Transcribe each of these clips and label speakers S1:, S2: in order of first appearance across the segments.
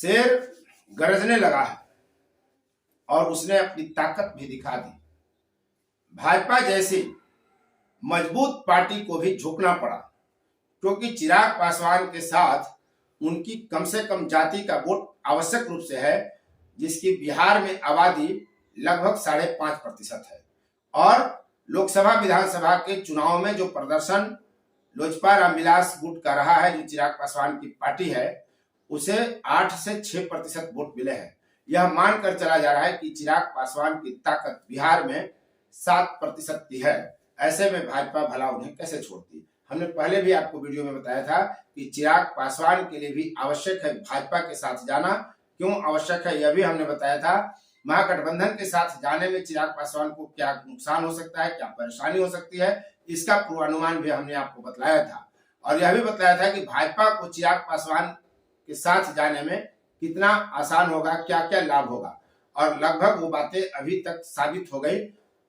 S1: शेर गरजने लगा है और उसने अपनी ताकत भी दिखा दी। भाजपा जैसी मजबूत पार्टी को भी झुकना पड़ा, क्योंकि चिराग पासवान के साथ उनकी कम से कम जाति का वोट आवश्यक रूप से है, जिसकी बिहार में आबादी लगभग 5.5% है। और लोकसभा विधानसभा के चुनाव में जो प्रदर्शन लोजपा रामविलास गुट का रहा है, जो चिराग पासवान की पार्टी है, उसे 8 से 6% वोट मिले हैं। यह मानकर चला जा रहा है कि चिराग पासवान की ताकत बिहार में 7% की है। ऐसे में भाजपा भला उन्हें कैसे छोड़ती। हमने पहले भी आपको वीडियो में बताया था कि चिराग पासवान के लिए भी आवश्यक है भाजपा के साथ जाना। क्यों आवश्यक है यह भी हमने बताया था। महागठबंधन के साथ जाने में चिराग पासवान को क्या नुकसान हो सकता है, क्या परेशानी हो सकती है, इसका पूर्वानुमान भी हमने आपको बताया था। और यह भी बताया था कि भाजपा को चिराग पासवान के साथ जाने में कितना आसान होगा, क्या क्या लाभ होगा। और लगभग वो बातें अभी तक साबित हो गई।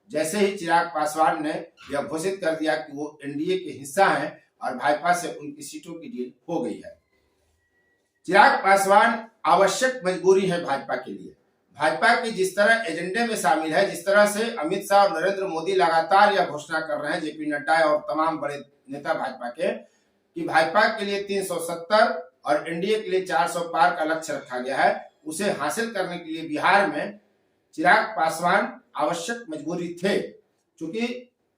S1: जैसे ही चिराग पासवान ने यह घोषित कर दिया कि वो एनडीए के हिस्सा हैं और भाजपा से उनकी सीटों की डील हो गई है। चिराग पासवान आवश्यक मजबूरी है भाजपा के लिए। भाजपा के जिस तरह एजेंडे में शामिल है, जिस तरह से अमित शाह और नरेंद्र मोदी लगातार यह घोषणा कर रहे हैं, जेपी नड्डा और तमाम बड़े नेता भाजपा के, कि भाजपा के लिए 370 और एनडीए के लिए 400 पार का लक्ष्य रखा गया है, उसे हासिल करने के लिए बिहार में चिराग पासवान आवश्यक मजबूरी थे। क्योंकि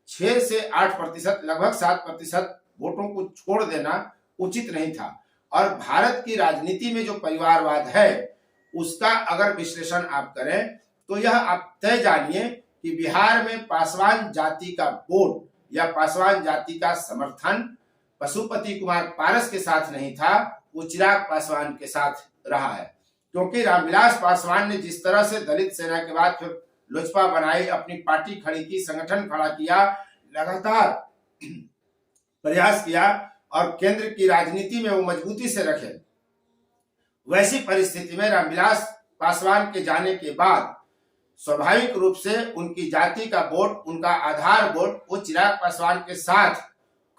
S1: 6 से 8%, लगभग 7% वोटों को छोड़ देना उचित नहीं था। और भारत की राजनीति में जो परिवारवाद है, उसका अगर विश्लेषण आप करें तो यह आप तय जानिए कि बिहार में पासवान जाति का वोट या पासवान जाति का समर्थन पशुपति कुमार पारस के साथ नहीं था, वो चिराग पासवान के साथ रहा है। क्योंकि रामविलास पासवान ने जिस तरह से दलित सेना के बाद फिर लोजपा बनाई, अपनी पार्टी खड़ी की, संगठन खड़ा किया, लगातार प्रयास किया और केंद्र की राजनीति में वो मजबूती से रखे, वैसी परिस्थिति में रामविलास पासवान के जाने के बाद स्वाभाविक रूप से उनकी जाति का वोट, उनका आधार वोट, वो चिराग पासवान के साथ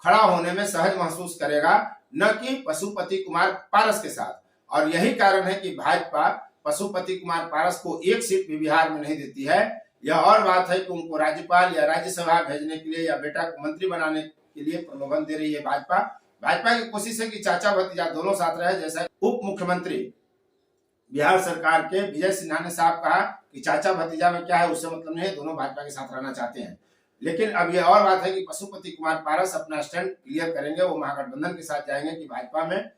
S1: खड़ा होने में सहज महसूस करेगा, न कि पशुपति कुमार पारस के साथ। और यही कारण है कि भाजपा पशुपति कुमार पारस को एक सीट भी बिहार में नहीं देती है। यह और बात है कि उनको राज्यपाल या राज्यसभा भेजने के लिए या बेटा को मंत्री बनाने के लिए प्रलोभन दे रही है भाजपा। भाजपा की कोशिश है कि चाचा भतीजा दोनों साथ रहे। जैसा उप मुख्यमंत्री बिहार सरकार के विजय सिन्हा ने साफ कहा कि चाचा भतीजा में क्या है, उससे मतलब नहीं है, दोनों भाजपा के साथ रहना चाहते हैं। लेकिन अब यह और बात है कि पशुपति कुमार पारस अपना स्टैंड क्लियर करेंगे, वो महागठबंधन के साथ जाएंगे कि भाजपा में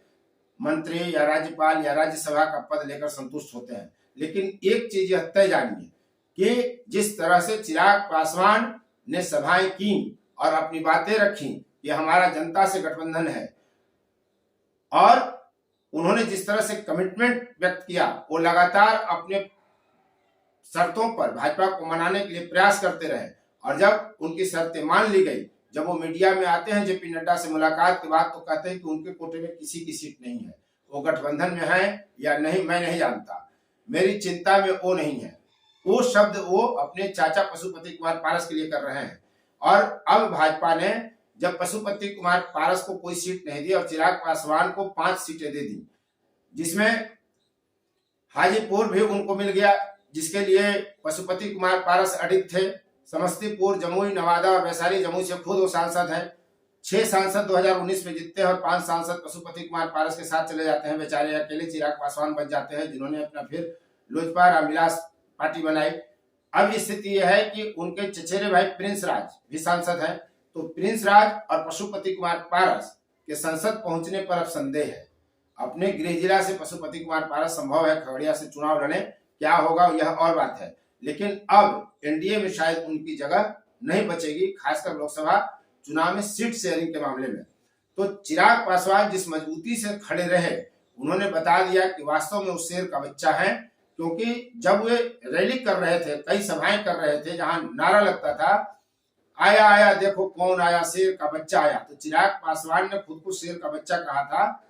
S1: मंत्री या राज्यपाल या राज्यसभा का पद लेकर संतुष्ट होते हैं। लेकिन एक चीज यह तय जानिए कि जिस तरह से चिराग पासवान ने सभाएं की और अपनी बातें रखी कि हमारा जनता से गठबंधन है, और उन्होंने जिस तरह से कमिटमेंट व्यक्त किया, वो लगातार अपने शर्तों पर भाजपा को मनाने के लिए प्रयास करते रहे। और जब उनकी शर्तें मान ली गई, जब वो मीडिया में आते हैं जेपी नड्डा से मुलाकात के बाद, तो कहते हैं कि उनके कोटे में किसी की सीट नहीं है, वो गठबंधन में है या नहीं मैं नहीं जानता, मेरी चिंता में वो नहीं है। वो शब्द वो अपने चाचा पशुपति कुमार पारस के लिए कर रहे हैं। और अब भाजपा ने जब पशुपति कुमार पारस को कोई सीट नहीं दी और चिराग पासवान को 5 सीटें दे दी, जिसमें हाजीपुर भी उनको मिल गया, जिसके लिए पशुपति कुमार पारस अडिग थे। समस्तीपुर, जमुई, नवादा और वैशाली, जमुई से खुद वो सांसद हैं। 6 सांसद 2019 में जीतते हैं और 5 सांसद पशुपति कुमार पारस के साथ चले जाते हैं। बेचारे अकेले चिराग पासवान बच जाते हैं, जिन्होंने अपना फिर लोजपा रामविलास पार्टी बनाई। अब स्थिति यह है कि उनके चचेरे भाई प्रिंस राज भी सांसद हैं। तो प्रिंस राज और पशुपति कुमार पारस के संसद पहुंचने पर अब संदेह है। अपने गृह जिला से पशुपति कुमार पारस संभव है खगड़िया से चुनाव लड़े, क्या होगा यह और बात है। लेकिन अब एनडीए में शायद उनकी जगह नहीं बचेगी, खासकर लोकसभा चुनाव में सीट शेयरिंग के मामले में। तो चिराग पासवान जिस मजबूती से खड़े रहे, उन्होंने बता दिया कि वास्तव में उस शेर का बच्चा है। क्योंकि जब वे रैली कर रहे थे, कई सभाएं कर रहे थे, जहां नारा लगता था आया आया देखो कौन आया, शेर का बच्चा आया, तो चिराग पासवान ने खुद को शेर का बच्चा कहा था।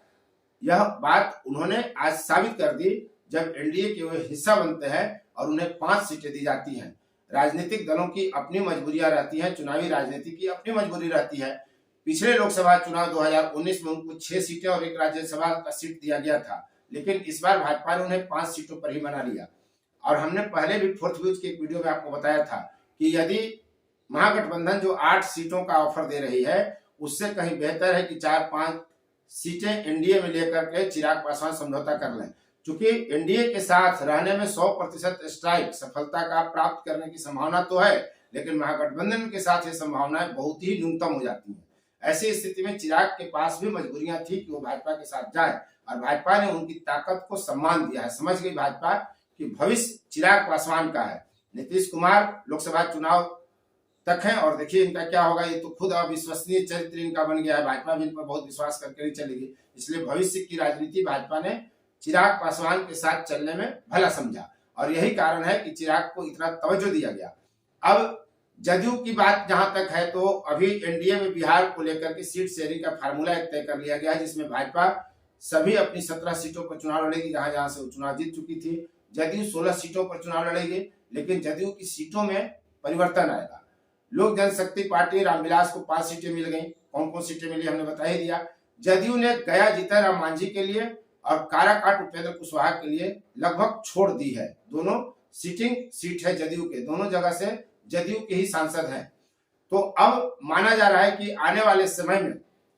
S1: यह बात उन्होंने आज साबित कर दी जब एनडीए के वे हिस्सा बनते हैं और उन्हें 5 सीटें दी जाती हैं। राजनीतिक दलों की अपनी मजबूरियां रहती हैं, चुनावी राजनीति की अपनी मजबूरी रहती है। पिछले लोकसभा चुनाव 2019 में उनको 6 सीटें और 1 राज्यसभा का सीट दिया गया था। लेकिन इस बार भाजपा ने उन्हें 5 सीटों पर ही बना लिया। और हमने पहले भी फोर्थ व्यूज के एक वीडियो में आपको बताया था कि यदि महागठबंधन जो 8 सीटों का ऑफर दे रही है उससे कहीं बेहतर है कि 4-5 सीटें एनडीए में लेकर के चिराग पासवान समझौता कर लें। क्योंकि एनडीए के साथ रहने में 100% स्ट्राइक सफलता का प्राप्त करने की संभावना तो है, लेकिन महागठबंधन के साथ ये संभावनाएं बहुत ही न्यूनतम हो जाती हैं। ऐसी स्थिति में चिराग के पास भी मजबूरियां थी कि वो भाजपा के साथ जाए, और भाजपा ने उनकी ताकत को सम्मान दिया है। समझ गई भाजपा कि भविष्य चिराग पासवान का है। नीतीश कुमार लोकसभा चुनाव तक है और देखिए इनका क्या होगा। ये तो खुद अविश्वसनीय चरित्र इनका बन गया है। भाजपा भी इन पर बहुत विश्वास करके नहीं चलेगी, इसलिए भविष्य की राजनीति भाजपा ने चिराग पासवान के साथ चलने में भला समझा, और यही कारण है कि चिराग को इतना तवज्जो दिया गया। अब जदयू की बात जहां तक है तो अभी एनडीए में बिहार को लेकर के सीट शेयरिंग का फार्मूला तय कर लिया गया है, जिसमें भाजपा सभी अपनी 17 सीटों पर चुनाव लड़ेगी जहां जहां से वो चुनाव जीत चुकी थी। जदयू 16 सीटों पर चुनाव लड़ेगी, लेकिन जदयू की सीटों में परिवर्तन आएगा। लोक जनशक्ति पार्टी रामविलास को 5 सीटें मिल गई। कौन कौन सीटें मिली हमने बता ही दिया। जदयू ने गया जीतनराम मांझी के लिए और काराकाट उपेंद्र कुशवाहा के लिए लगभग छोड़ दी है। दोनों सिटिंग सीट है जदयू के, दोनों जगह से जदयू के ही सांसद हैं। तो अब माना जा रहा है कि आने वाले समय में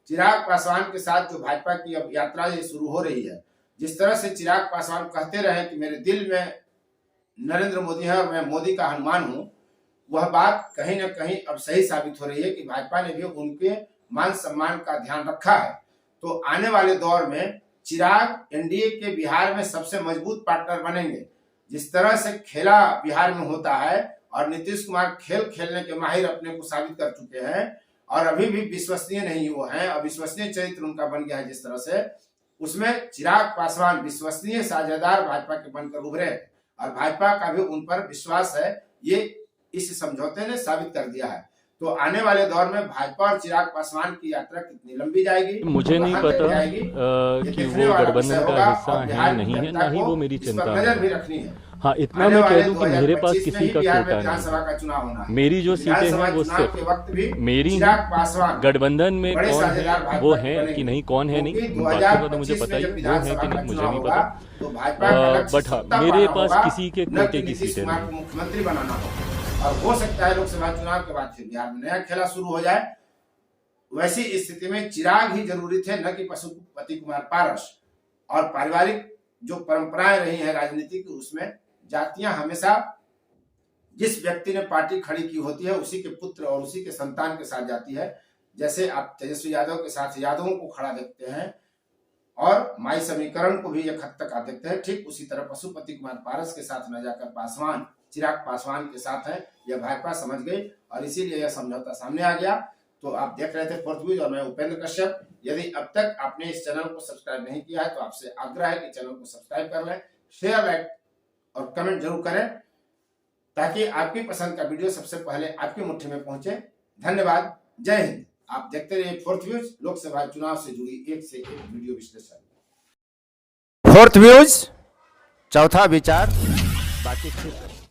S1: चिराग पासवान के साथ जो भाजपा की अब यात्रा ये शुरू हो रही है, जिस तरह से चिराग पासवान कहते रहे कि मेरे दिल में नरेंद्र मोदी है और मैं मोदी का हनुमान हूं, वह बात कहीं ना कहीं अब सही साबित हो रही है कि भाजपा ने भी उनके मान सम्मान का ध्यान रखा है। तो आने वाले दौर में चिराग एनडीए के बिहार में सबसे मजबूत पार्टनर बनेंगे। जिस तरह से खेला बिहार में होता है, और नीतीश कुमार खेल खेलने के माहिर अपने को साबित कर चुके हैं और अभी भी विश्वसनीय नहीं वो हैं, अविश्वसनीय चरित्र उनका बन गया है जिस तरह से, उसमें चिराग पासवान विश्वसनीय साझेदार भाजपा के बनकर उभरे और भाजपा का भी उन पर विश्वास है। ये इस समझौते ने साबित कर दिया है। तो आने वाले दौर में भाजपा और चिराग पासवान की यात्रा कितनी लंबी जाएगी
S2: मुझे नहीं पता कि वो गठबंधन का हिस्सा है नहीं है, ना ही वो मेरी चिंता
S1: नजर भी रखनी है।
S2: हाँ, इतना मैं कह दूं कि मेरे पास किसी का कोटा नहीं। मेरी जो सीटें हैं वो सिर्फ मेरी गठबंधन में कौन है वो है कि नहीं, कौन है नहीं, बाकी का तो मुझे पता ही, वो है कि नहीं मुझे नहीं पता। बट हाँ, मेरे पास किसी के कोटे की सीटें नहीं।
S1: मुख्यमंत्री बनाना हो और हो सकता है लोकसभा चुनाव के बाद फिर बिहार में नया खेला शुरू हो जाए। वैसी स्थिति में चिराग ही जरूरी थे, न कि पशुपति कुमार पारस। और पारिवारिक जो परंपराएं रही हैं राजनीति की, उसमें जातियां हमेशा जिस व्यक्ति ने पार्टी खड़ी की होती है उसी के पुत्र और उसी के संतान के साथ जाती है। जैसे आप तेजस्वी यादव के साथ यादवों को खड़ा देखते हैं और माई समीकरण को भी एक हद तक आप देखते हैं, ठीक उसी तरह पशुपति कुमार पारस के साथ न जाकर पासवान चिराग पासवान के साथ है। यह भाजपा समझ गई और इसीलिए यह समझौता सामने आ गया। तो आप देख रहे थे फोर्थ व्यूज और मैं उपेंद्र कश्यप। यदि अब तक आपने इस चैनल को सब्सक्राइब नहीं किया है तो आपसे आग्रह है कि चैनल को सब्सक्राइब कर लें, शेयर, लाइक और कमेंट जरूर करें, ताकि आपकी पसंद का वीडियो सबसे पहले आपकी मुट्ठी में पहुंचे। धन्यवाद, जय हिंद। आप देखते रहिए फोर्थ व्यूज, लोकसभा चुनाव से जुड़ी एक से एक वीडियो विश्लेषण। फोर्थ व्यूज, चौथा विचार, बाकी